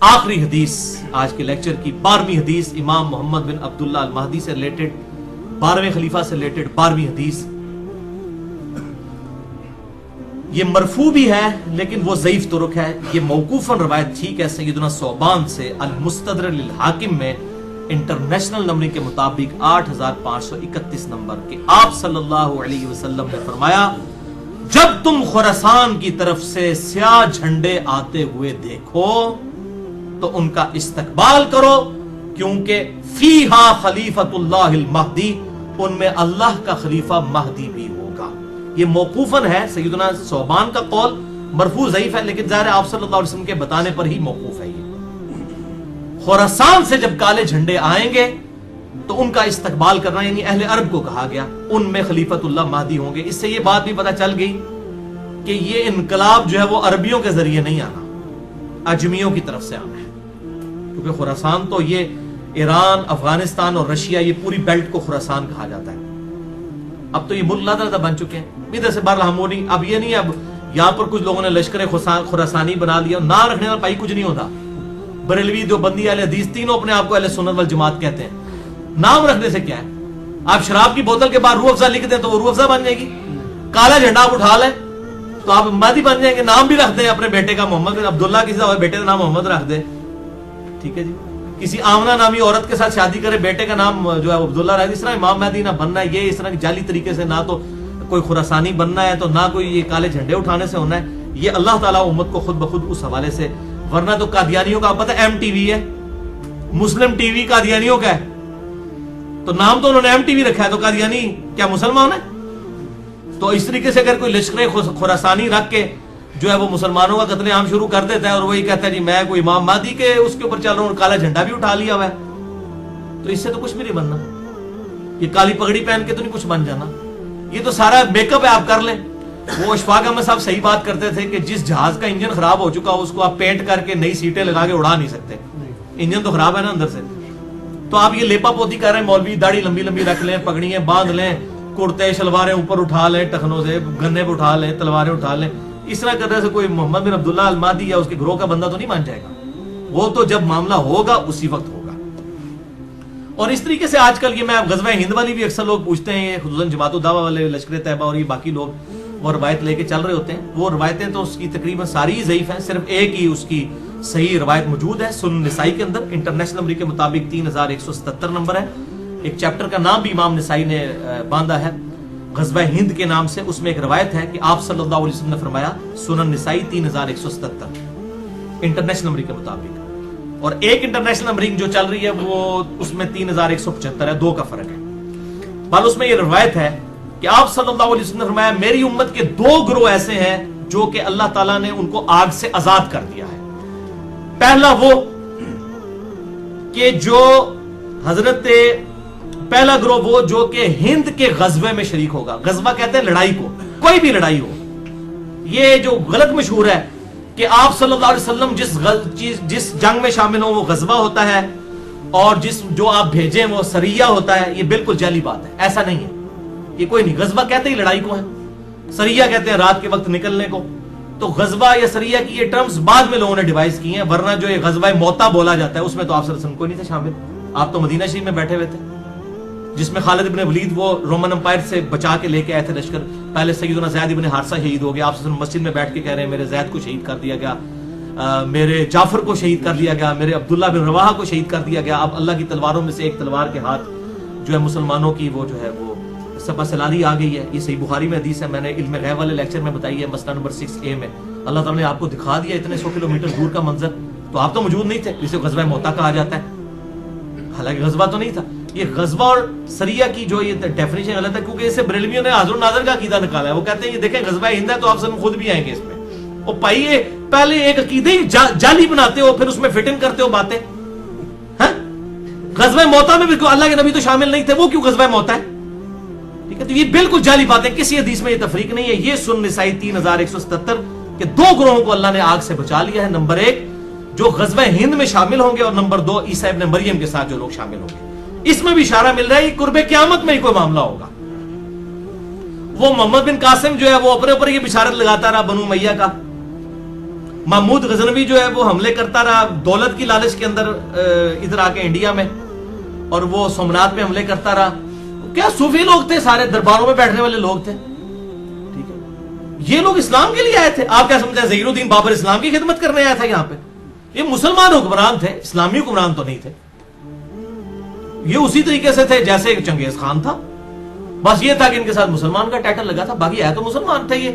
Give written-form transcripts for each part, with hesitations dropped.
आखिरी हदीस आज के लेक्चर की 12वीं हदीस इमाम मोहम्मद बिन अब्दुल्ला अल महदी से रिलेटेड, 12वें खलीफा से रिलेटेड 12वीं हदीस। ये मरफू भी है लेकिन वो ज़ईफ तुरुक है। ये मौकूफन रवायत ठीक है सैयदना सौबान से अल मुस्तदरक लिल हाकिम में इंटरनेशनल नंबरिंग के मुताबिक 8531 नंबर के आप सल्लल्लाहु अलैहि वसल्लम ने फरमाया, जब तुम खुरासान की तरफ से स्याह झंडे आते हुए देखो तो उनका इस्तकबाल करो, क्योंकि फीहा खलीफतुल्लाहिल महदी, उनमें अल्लाह का खलीफा महदी भी होगा। ये मौकूफन है, सैयदना सौबान का कौल, मरफू ज़ईफ है लेकिन ज़ाहिर आप सल्लल्लाहु अलैहि वसल्लम के बताने पर ही मौकूफ है। ये खुरासान से जब काले झंडे आएंगे तो उनका इस्तकबाल करना, यानी अहले अरब को कहा गया, उनमें खलीफतुल्लाह महदी होंगे। इससे ये बात भी पता चल गई कि ये इनकलाब जो है वो अरबियों के जरिए नहीं आना, अजमियों की तरफ से आना है, क्योंकि खुरासान तो ये ईरान, अफगानिस्तान और रशिया, ये पूरी बेल्ट को खुरासान कहा जाता है। अब तो ये मुल्क लादा बन चुके हैं इधर से बार हमोनी। अब ये नहीं, अब यहां पर कुछ लोगों ने लश्कर खुरासानी बना लिया, ना रखने वाला भाई कुछ नहीं होता। बरेलवी, देवबंदी, अहले हदीस तीनों अपने आप को अहले सुन्नत वल जमात कहते हैं। नाम रखने से क्या है? आप शराब की बोतल के बाद रूह अफ़ज़ा लिख दें तो वो रूह अफ़ज़ा बन जाएगी। काला झंडा आप उठा लें तो आप महदी बन जाएंगे। नाम भी रख दें अपने बेटे का मोहम्मद बिन अब्दुल्ला, किसी और बेटे का नाम मोहम्मद रख दे, ठीक है जी। किसी आमना नामी औरत के साथ शादी करे, बेटे का नाम जो है अब्दुल्ला रख दे। इस तरह इमाम महदी ना बनना है, ये इस तरह की जाली तरीके से ना तो कोई खुरासानी बनना है, तो ना कोई ये काले झंडे उठाने से होना है। ये अल्लाह ताला उम्मत को खुद ब खुद उस हवाले से, वरना तो कादियानियों का, आप पता है MTV है, मुस्लिम टीवी कादियानियों का है, तो नाम तो उन्होंने MTV रखा है, तो कादियानी क्या मुसलमान है? तो इस तरीके से अगर कोई लश्कर खुरासानी रख के जो है वो मुसलमानों का कत्लेआम शुरू कर देता है और वही कहता है जी मैं कोई इमाम महदी के उसके ऊपर चल रहा हूं, काला झंडा भी उठा लिया हुआ है, तो इससे तो कुछ भी नहीं बनना। ये काली पगड़ी पहन के तो नहीं कुछ बन जाना, ये तो सारा मेकअप है, आप कर लें। वो अशफाक अहमद साहब सही बात करते थे कि जिस जहाज का इंजन खराब हो चुका उसको आप पेंट करके नई सीटें लगा के उड़ा नहीं सकते, इंजन तो खराब है ना अंदर से। तो आप ये लेपा पोती कर रहे हैं, मौलवी दाढ़ी लंबी लंबी रख लें, पगड़ियां बांध लें, कुर्ते शलवारें ऊपर उठा लें, टखनों से गन्ने पे उठा लें, तलवारें उठा लें, इस तरह करने से कोई मोहम्मद बिन अब्दुल्ला अल महदी या उसके ग्रोह का बंदा तो नहीं मान जाएगा। वो तो जब मामला होगा उसी वक्त होगा। और इस तरीके से आजकल ये, मैं गज़वा हिंद वाली भी अक्सर लोग पूछते हैं, खुसूसन जमात दावा वाले, लश्कर तैयबा और ये बाकी लोग वो रवायत लेके चल रहे होते हैं। वो रवायतें तो उसकी तकरीबन सारी ज़ईफ हैं, सिर्फ एक ही उसकी सही रवायत मौजूद है सुनन निसाई के अंदर। इंटरनेशनल नंबर के मुताबिक 3177 नंबर है। एक चैप्टर का नाम भी इमाम निसाई ने बांधा है गज़वा हिंद के नाम से। उसमें एक रवायत है कि आप सल्लल्लाहु अलैहि वसल्लम ने फरमाया, सुनन निसाई 3177 इंटरनेशनल नंबर के मुताबिक, और एक इंटरनेशनल नंबरिंग जो चल रही है वो उसमें 3175 है, 2 का फर्क है। बल उसमें ये रवायत है कि आप सल्लल्लाहु अलैहि वसल्लम ने फरमाया, मेरी उम्मत के 2 ग्रोह ऐसे हैं जो कि अल्लाह ताला ने उनको आग से आजाद कर दिया है। पहला वो कि जो पहला ग्रोह वो जो कि हिंद के गज़वे में शरीक होगा। गज़वा कहते हैं लड़ाई को, कोई भी लड़ाई हो। ये जो गलत मशहूर है कि आप सल्लल्लाहु अलैहि वसल्लम जिस जंग में शामिल हो वो गज़वा होता है और जो आप भेजें वो सरिया होता है, ये बिल्कुल जाली बात है, ऐसा नहीं है। ये कोई नहीं, गज़वा कहते ही लड़ाई को है, सरिया कहते हैं रात के वक्त निकलने को। तो गज़वा या सरिया की ये टर्म्स बाद में लोगों ने डिवाइस की हैं, वरना जो ये गज़वा मोता बोला जाता है उसमें तो आप सल्लल्लाहु अलैहि वसल्लम को नहीं थे शामिल। आप तो मदीना शरीफ में बैठे हुए थे, जिसमें खालिद इब्न वलीद वो रोमन एम्पायर से बचा के लेके आए थे लश्कर। पहले सैयदना ज़ैद इब्न हारिसा शहीद हो गया, आप मस्जिद में बैठ के कह रहे हैं मेरे ज़ैद को शहीद कर दिया गया, मेरे जाफर को शहीद कर दिया गया, मेरे अब्दुल्ला बिन रवाहा को शहीद कर दिया गया। अब अल्लाह की तलवारों में से एक तलवार के हाथ जो है मुसलमानों की वो जो है वो सपा सलारी आ गई है। ये सही बुखारी में हदीस है, मैंने इल्म गैब वाले लेक्चर में बताई है, मसला नंबर 6A में। अल्लाह ताला ने आपको दिखा दिया इतने 100 किलोमीटर दूर का मंजर, तो आप तो मौजूद नहीं थे, इसे गज़वा मोता कहा जाता है, हालांकि गज़वा तो नहीं था। ये गज़वा और सरिया की जो ये डेफिनेशन गलत है, क्योंकि इससे बरेलवियों ने हाज़िर नाज़िर का अकीदा निकाला है। वो कहते हैं ये देखें गज़वा हिंद है तो आप सब खुद भी आएंगे इसमें। और भाई ये पहले एक अकीदे ही जाली बनाते हो, फिर उसमें फिट इन करते हो बातें। गज़वा मोता में भी अल्लाह के नबी तो शामिल नहीं थे, वो क्यों गज़वा मोता है? ठीक है, तो ये बिल्कुल जाली बातें, किसी हदीस में ये तफरीक नहीं है। ये सुनन निसाई 3177 के 2 ग्रोहों को अल्लाह ने आग से बचा लिया है। नंबर 1 जो गज़वा हिंद में शामिल होंगे, और नंबर 2 ईसा इब्न मरियम के साथ जो लोग शामिल होंगे। इसमें भी इशारा मिल रहा है कुर्बे क़यामत में ही कोई मामला होगा। वो मोहम्मद बिन कासिम जो है वो अपने ऊपर ये बिशारत लगाता रहा बनु उमैया का महमूद गजनवी जो है वो हमले करता रहा दौलत की लालच के अंदर इधर आके इंडिया में, और वो सोमनाथ में हमले करता रहा। क्या सूफी लोग थे, सारे दरबारों में बैठने वाले लोग थे, ठीक है। ये लोग इस्लाम के लिए आए थे। आप क्या समझे ज़हीरुद्दीन बाबर इस्लाम की खिदमत करने आया था यहाँ पे? ये मुसलमान हुक्मरान थे, इस्लामी हुक्मरान तो नहीं थे। ये उसी तरीके से थे जैसे एक चंगेज खान था, बस ये था कि इनके साथ मुसलमान का टाइटल लगा था, बाकी है तो मुसलमान थे। ये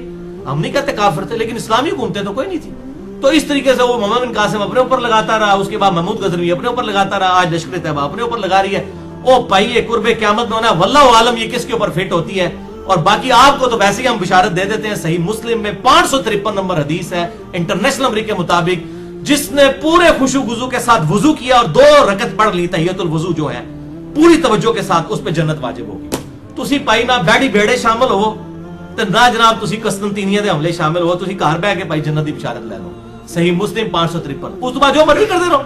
हम नहीं कहते काफिर थे, लेकिन इस्लामी हुकूमतें तो कोई नहीं थी। तो इस तरीके से वो मोहम्मद बिन कासिम अपने ऊपर लगाता रहा, उसके बाद महमूद गजनवी अपने ऊपर लगाता रहा, आज लश्कर तैयबा अपने ऊपर लगा रही है। ओ भाई ये कुर्बे क़यामत में होना वल्लाहु आलम ये किसके ऊपर फिट होती है। और बाकी आपको तो वैसे ही हम बिशारत दे देते हैं, सही मुस्लिम में 553 नंबर हदीस है इंटरनेशनल नंबर के मुताबिक, जिसने पूरे खुशू गुजू के साथ वजू किया और 2 रकत पढ़ ली तहियतुल वजू जो है पूरी तवज्जो के साथ, उस पर जन्नत वाजिब होगी। तुसी पाई ना बैठी बेड़े शामिल हो ते ना जनाब तुसी कस्तंतीनिया दे हमले शामिल हो, तुसी घर बह के भाई जन्नत की बिशारत ले लो। सही मुस्लिम 553, उस तो बाद जो मर्जी करते रहो।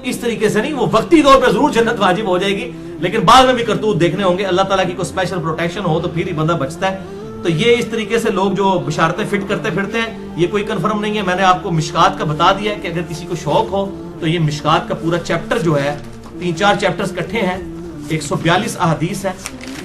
इस तरीके से नहीं, वो वक्ती तौर पे जरूर जन्नत वाजिब हो जाएगी, लेकिन बाद में भी करतूत देखने होंगे। अल्लाह ताला की कोई स्पेशल प्रोटेक्शन हो तो फिर ही बंदा बचता है। तो ये इस तरीके से लोग जो बिशारतें फिट करते फिरते हैं, ये कोई कंफर्म नहीं है। मैंने आपको मिशकात का बता दिया है कि अगर किसी को शौक हो तो ये मिशकात का पूरा चैप्टर जो है 3-4 चैप्टर्स इकट्ठे हैं, 142 अहादीस है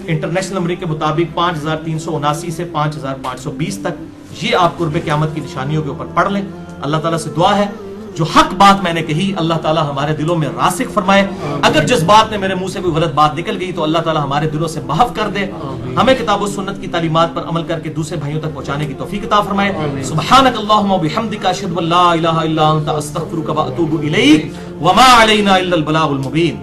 इंटरनेशनल नंबर के मुताबिक 5379 से 5520 तक। ये आप कुर्बे क़यामत की निशानियों के ऊपर पढ़ लें। अल्लाह ताला से दुआ है जो हक बात मैंने कही अल्लाह ताला हमारे दिलों में रासिक फरमाए। अगर जिस बात ने मेरे मुंह से कोई गलत बात निकल गई तो अल्लाह ताला हमारे दिलों से महफ कर दे। हमें किताब और सुन्नत की तालीमात पर अमल करके दूसरे भाइयों तक पहुंचाने की तौफीक अता फरमाए। सुब्हानक अल्लाहुम्मा व बिहम्दिका अशहदु अन ला इलाहा इल्ला अंता अस्तगफिरुका व अतूबु इलैक व मा अलैना इल्लल बलागुल मुबीन।